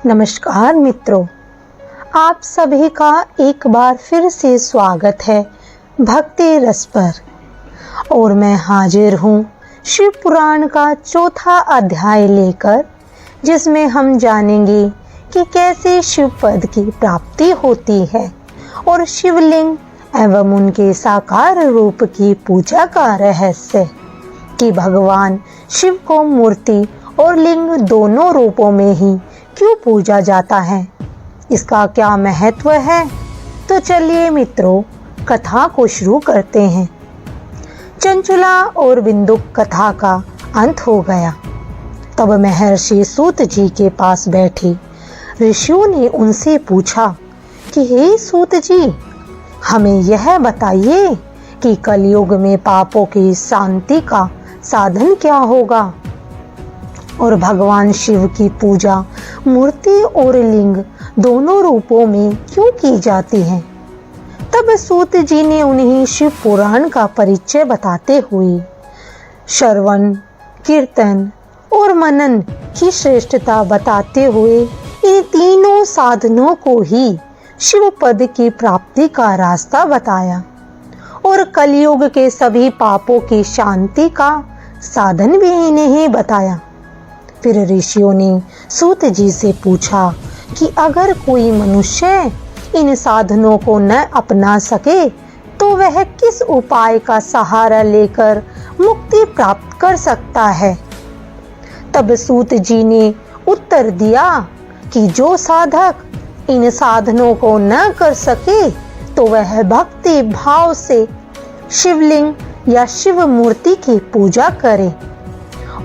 नमस्कार मित्रों, आप सभी का एक बार फिर से स्वागत है भक्ति रस पर। और मैं हाजिर हूँ शिव पुराण का चौथा अध्याय लेकर, जिसमें हम जानेंगे कि कैसे शिव पद की प्राप्ति होती है और शिवलिंग एवं उनके साकार रूप की पूजा का रहस्य, कि भगवान शिव को मूर्ति और लिंग दोनों रूपों में ही क्यों पूजा जाता है, इसका क्या महत्व है। तो चलिए मित्रों, कथा को शुरू करते हैं। चंचुला और बिंदुक कथा का अंत हो गया। तब महर्षि सूत जी के पास बैठे ऋषियों ने उनसे पूछा कि हे सूत जी, हमें यह बताइए कि कलयुग में पापों की शांति का साधन क्या होगा और भगवान शिव की पूजा मूर्ति और लिंग दोनों रूपों में क्यों की जाती है। तब सूत जी ने उन्हें शिव पुराण का परिचय बताते हुए श्रवण, कीर्तन और मनन की श्रेष्ठता बताते हुए इन तीनों साधनों को ही शिव पद की प्राप्ति का रास्ता बताया और कलयुग के सभी पापों की शांति का साधन भी इन्हें बताया। फिर ऋषियों ने सूत जी से पूछा कि अगर कोई मनुष्य इन साधनों को न अपना सके तो वह किस उपाय का सहारा लेकर मुक्ति प्राप्त कर सकता है। तब सूत जी ने उत्तर दिया कि जो साधक इन साधनों को न कर सके तो वह भक्ति भाव से शिवलिंग या शिव मूर्ति की पूजा करे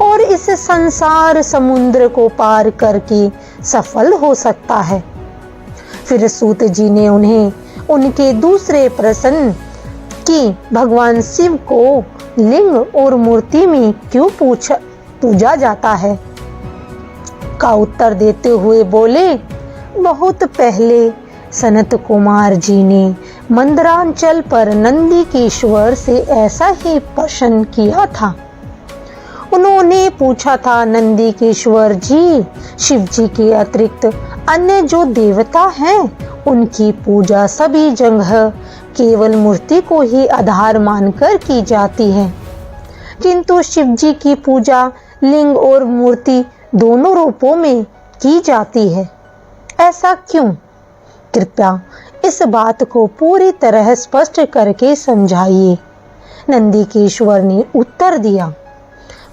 और इस संसार समुद्र को पार करके सफल हो सकता है। फिर सूत जी ने उन्हें उनके दूसरे प्रश्न कि भगवान शिव को लिंग और मूर्ति में क्यों पूजा जाता है का उत्तर देते हुए बोले, बहुत पहले सनत कुमार जी ने मंदरांचल पर नंदीकेश्वर से ऐसा ही प्रश्न किया था। उन्होंने पूछा था, नंदीकेश्वर जी, शिव जी के अतिरिक्त अन्य जो देवता हैं उनकी पूजा सभी जगह केवल मूर्ति को ही आधार मानकर की जाती है, किंतु शिव जी की पूजा लिंग और मूर्ति दोनों रूपों में की जाती है, ऐसा क्यों? कृपया इस बात को पूरी तरह स्पष्ट करके समझाइए। नंदीकेश्वर ने उत्तर दिया,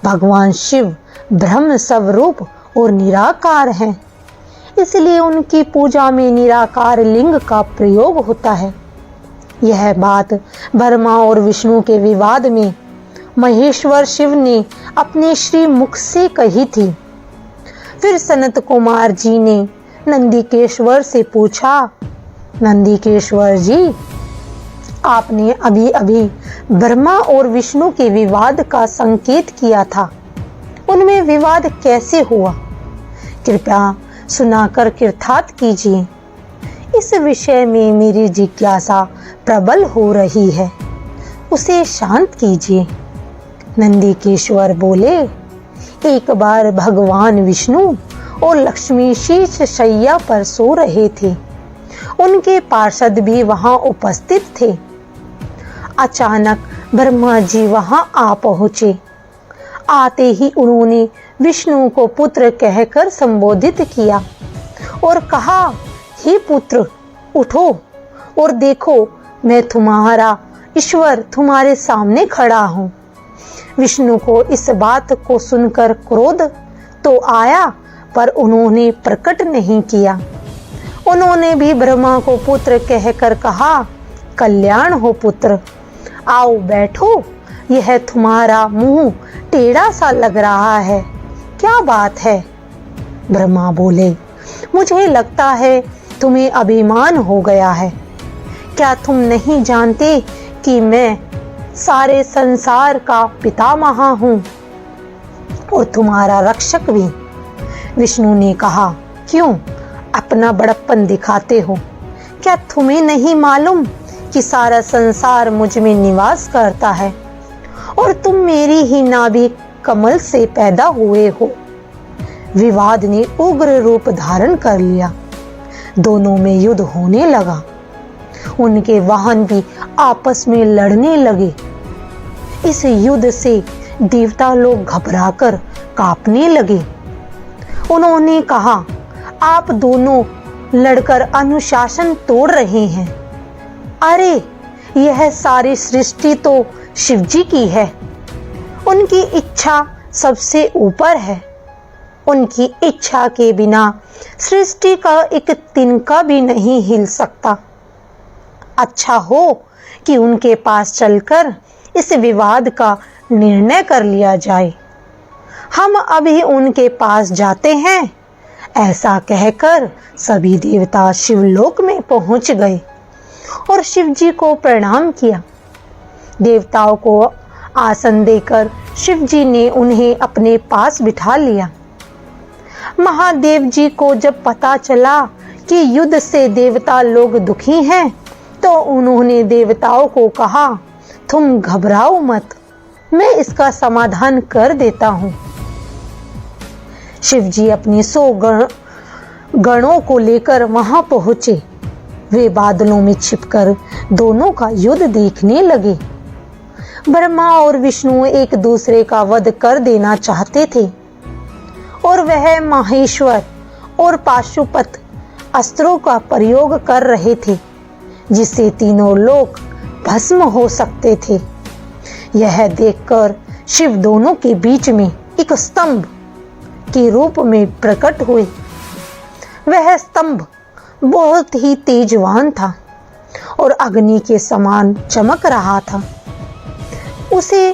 भगवान शिव ब्रह्म स्वरूप और निराकार हैं, इसलिए उनकी पूजा में निराकार लिंग का प्रयोग होता है। यह बात ब्रह्मा और विष्णु के विवाद में महेश्वर शिव ने अपने श्री मुख से कही थी। फिर सनत कुमार जी ने नंदीकेश्वर से पूछा, नंदीकेश्वर जी, आपने अभी अभी ब्रह्मा और विष्णु के विवाद का संकेत किया था, उनमें विवाद कैसे हुआ? कृपया सुनाकर कृतार्थ कीजिए। इस विषय में मेरी जिज्ञासा प्रबल हो रही है, उसे शांत कीजिए। नंदीकेश्वर बोले, एक बार भगवान विष्णु और लक्ष्मी शीश शैया पर सो रहे थे, उनके पार्षद भी वहां उपस्थित थे। अचानक ब्रह्मा जी वहां आ पहुंचे। आते ही उन्होंने विष्णु को पुत्र कहकर संबोधित किया और कहा, हे पुत्र, उठो और देखो, मैं तुम्हारा ईश्वर तुम्हारे सामने खड़ा हूँ। विष्णु को इस बात को सुनकर क्रोध तो आया, पर उन्होंने प्रकट नहीं किया। उन्होंने भी ब्रह्मा को पुत्र कहकर कहा, कल्याण हो पुत्र, आओ बैठो, यह तुम्हारा मुंह टेढ़ा सा लग रहा है, क्या बात है? ब्रह्मा बोले, मुझे लगता है तुम्हें अभिमान हो गया है। क्या तुम नहीं जानते कि मैं सारे संसार का पितामह हूँ और तुम्हारा रक्षक भी? विष्णु ने कहा, क्यों अपना बड़प्पन दिखाते हो? क्या तुम्हें नहीं मालूम कि सारा संसार मुझ में निवास करता है और तुम मेरी ही नाभि कमल से पैदा हुए हो? विवाद ने उग्र रूप धारण कर लिया। दोनों में युद्ध होने लगा। उनके वाहन भी आपस में लड़ने लगे। इस युद्ध से देवता लोग घबराकर कांपने लगे। उन्होंने कहा, आप दोनों लड़कर अनुशासन तोड़ रहे हैं। अरे, यह सारी सृष्टि तो शिवजी की है। उनकी इच्छा सबसे ऊपर है। उनकी इच्छा के बिना सृष्टि का एक तिनका भी नहीं हिल सकता। अच्छा हो कि उनके पास चलकर इस विवाद का निर्णय कर लिया जाए। हम अभी उनके पास जाते हैं। ऐसा कहकर सभी देवता शिवलोक में पहुंच गए और शिवजी को प्रणाम किया। देवताओं को आसन देकर शिवजी ने उन्हें अपने पास बिठा लिया। महादेव जी को जब पता चला कि युद्ध से देवता लोग दुखी हैं, तो उन्होंने देवताओं को कहा, तुम घबराओ मत, मैं इसका समाधान कर देता हूं। शिवजी अपनी 100 गणों को लेकर वहां पहुंचे। वे बादलों में छिपकर दोनों का युद्ध देखने लगे। ब्रह्मा और विष्णु एक दूसरे का वध कर देना चाहते थे और वह माहेश्वर और पाशुपत अस्त्रों का प्रयोग कर रहे थे, जिससे तीनों लोग भस्म हो सकते थे। यह देखकर शिव दोनों के बीच में एक स्तंभ के रूप में प्रकट हुए। वह स्तंभ बहुत ही तेजवान था और अग्नि के समान चमक रहा था। उसे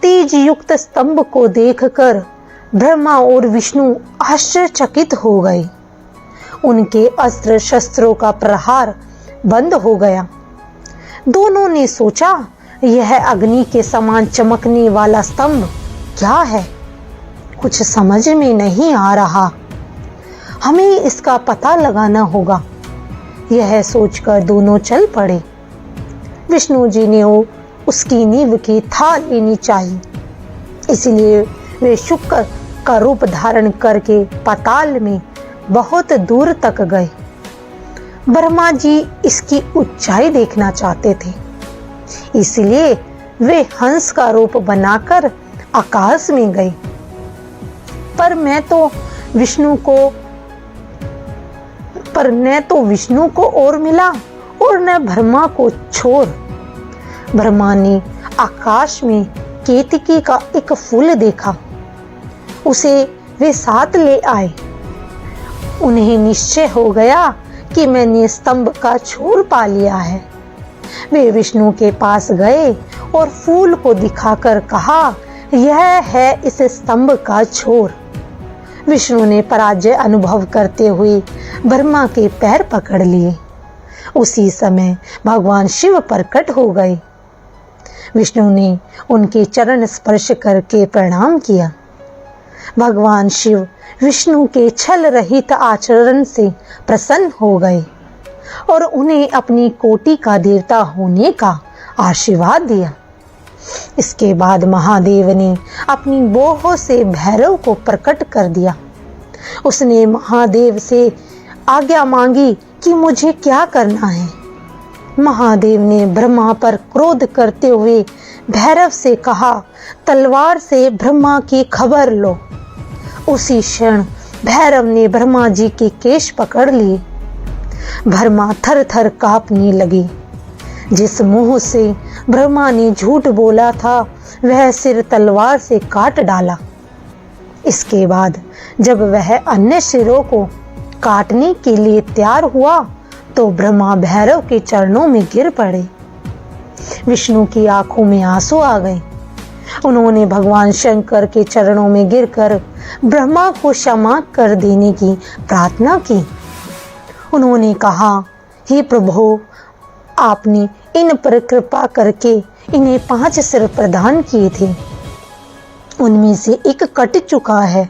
तेज युक्त स्तंभ को देखकर ब्रह्मा और विष्णु आश्चर्यचकित हो गए। उनके अस्त्र शस्त्रों का प्रहार बंद हो गया। दोनों ने सोचा, यह अग्नि के समान चमकने वाला स्तंभ क्या है? कुछ समझ में नहीं आ रहा। हमें इसका पता लगाना होगा। यह सोचकर दोनों चल पड़े। विष्णु जी ने उसकी नींव की था लेनी चाहिए, इसलिए वे शुक्र का रूप धारण करके पाताल में बहुत दूर तक गए। ब्रह्मा जी इसकी ऊंचाई देखना चाहते थे, इसलिए वे हंस का रूप बनाकर आकाश में गए। पर न तो विष्णु को और मिला और न ब्रह्मा को छोड़। ब्रह्मा ने आकाश में केतकी का एक फूल देखा। उसे वे साथ ले आए। उन्हें निश्चय हो गया कि मैंने स्तंभ का छोर पा लिया है। वे विष्णु के पास गए और फूल को दिखाकर कहा, यह है इस स्तंभ का छोर। विष्णु ने पराजय अनुभव करते हुए ब्रह्मा के पैर पकड़ लिए। उसी समय भगवान शिव प्रकट हो गए। विष्णु ने उनके चरण स्पर्श करके प्रणाम किया। भगवान शिव विष्णु के छल रहित आचरण से प्रसन्न हो गए और उन्हें अपनी कोटि का देवता होने का आशीर्वाद दिया। इसके बाद महादेव ने अपनी बोह से भैरव को प्रकट कर दिया। उसने महादेव से आज्ञा मांगी कि मुझे क्या करना है। महादेव ने ब्रह्मा पर क्रोध करते हुए भैरव से कहा, तलवार से ब्रह्मा की खबर लो। उसी क्षण भैरव ने ब्रह्मा जी के केश पकड़ लिए। ब्रह्मा थर थर कांपने लगे। जिस मुंह से ब्रह्मा ने झूठ बोला था, वह सिर तलवार से काट डाला। इसके बाद जब वह अन्य सिरों को काटने के लिए तैयार हुआ, तो ब्रह्मा भैरव के चरणों में गिर पड़े। विष्णु की आंखों में आंसू आ गए। उन्होंने भगवान शंकर के चरणों में गिरकर ब्रह्मा को क्षमा कर देने की प्रार्थना की। उन्होंने कहा, हे प्रभु, आपने इन पर कृपा करके इन्हें 5 सिर प्रदान किए थे, उनमें से एक कट चुका है,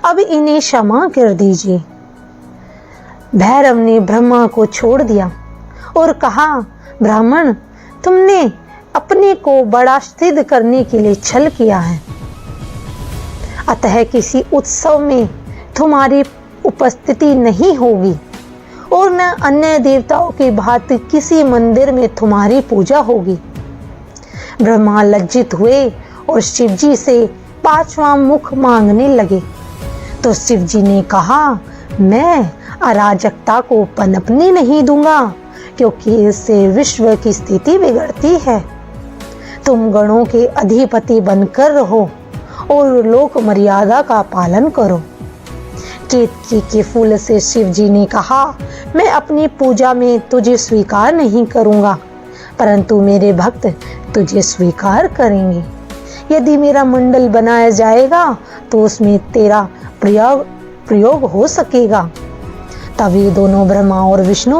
अब इन्हें क्षमा कर दीजिए। भैरव ने ब्रह्मा को छोड़ दिया और कहा, ब्राह्मण, तुमने अपने को बड़ा सिद्ध करने के लिए छल किया है। अतः किसी उत्सव में तुम्हारी उपस्थिति नहीं होगी और न अन्य देवताओं की भांति किसी मंदिर में तुम्हारी पूजा होगी। ब्रह्मा लज्जित हुए और शिव जी से 5वां मुख मांगने लगे। तो शिव जी ने कहा, मैं अराजकता को पनपने नहीं दूंगा, क्योंकि इससे विश्व की स्थिति बिगड़ती है। तुम गणों के अधिपति बनकर रहो और लोक मर्यादा का पालन करो। केतकी के फूल से शिव जी ने कहा, मैं अपनी पूजा में तुझे स्वीकार नहीं करूंगा, परंतु मेरे भक्त तुझे स्वीकार करेंगे। यदि मेरा मंडल बनाया जाएगा तो उसमें तेरा प्रयोग हो सकेगा। तब ये दोनों ब्रह्मा और विष्णु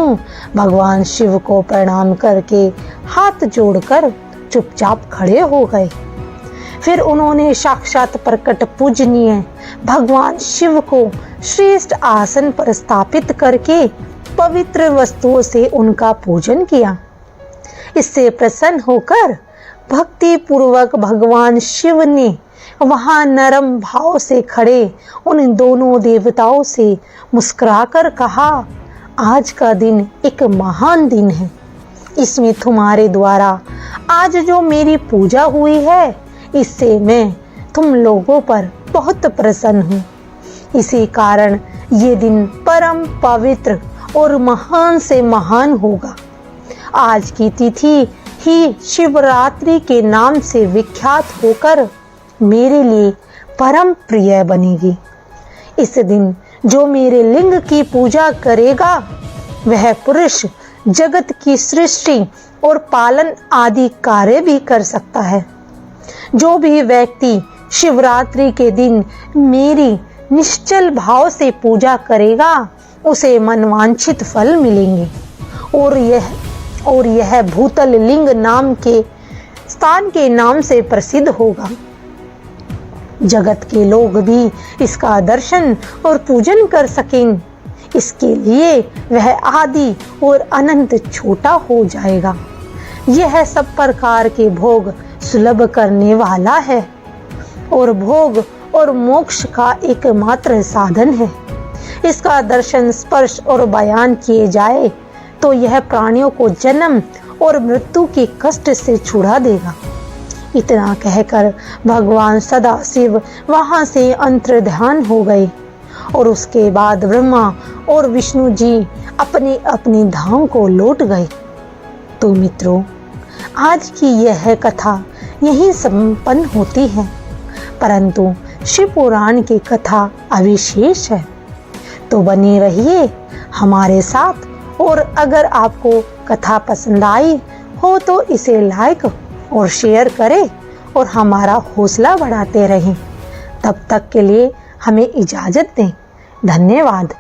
भगवान शिव को प्रणाम करके हाथ जोड़कर चुपचाप खड़े हो गए। फिर उन्होंने साक्षात प्रकट पूजनीय भगवान शिव को श्रेष्ठ आसन पर स्थापित करके पवित्र वस्तुओं से उनका पूजन किया। इससे प्रसन्न होकर भक्ति पूर्वक भगवान शिव ने वहां नरम भाव से खड़े उन दोनों देवताओं से मुस्कुराकर कहा, आज का दिन एक महान दिन है। इसमें तुम्हारे द्वारा आज जो मेरी पूजा हुई है, इससे मैं तुम लोगों पर बहुत प्रसन्न हूँ। इसी कारण ये दिन परम पवित्र और महान से महान होगा। आज की तिथि ही शिवरात्रि के नाम से विख्यात होकर मेरे लिए परम प्रिय बनेगी। इस दिन जो मेरे लिंग की पूजा करेगा, वह पुरुष जगत की सृष्टि और पालन आदि कार्य भी कर सकता है। जो भी व्यक्ति शिवरात्रि के दिन मेरी निश्चल भाव से पूजा करेगा, उसे मनवांछित फल मिलेंगे और यह भूतल लिंग नाम के स्थान के नाम से प्रसिद्ध होगा। जगत के लोग भी इसका दर्शन और पूजन कर सकें। इसके लिए वह आदि और अनंत छोटा हो जाएगा। यह सब प्रकार के भोग सुलभ करने वाला है और भोग और मोक्ष का एकमात्र साधन है। इसका दर्शन, स्पर्श और बयान किए जाए तो यह प्राणियों को जन्म और मृत्यु के कष्ट से छुड़ा देगा। इतना कहकर भगवान सदाशिव वहां से अंतर्ध्यान हो गए और उसके बाद ब्रह्मा और विष्णु जी अपने अपने धाम को लौट गए। तो मित्रों, आज की यह कथा यहीं संपन्न होती है, परंतु शिव पुराण की कथा अविशेष है। तो बने रहिए हमारे साथ, और अगर आपको कथा पसंद आई हो तो इसे लाइक और शेयर करें और हमारा हौसला बढ़ाते रहें। तब तक के लिए हमें इजाज़त दें। धन्यवाद।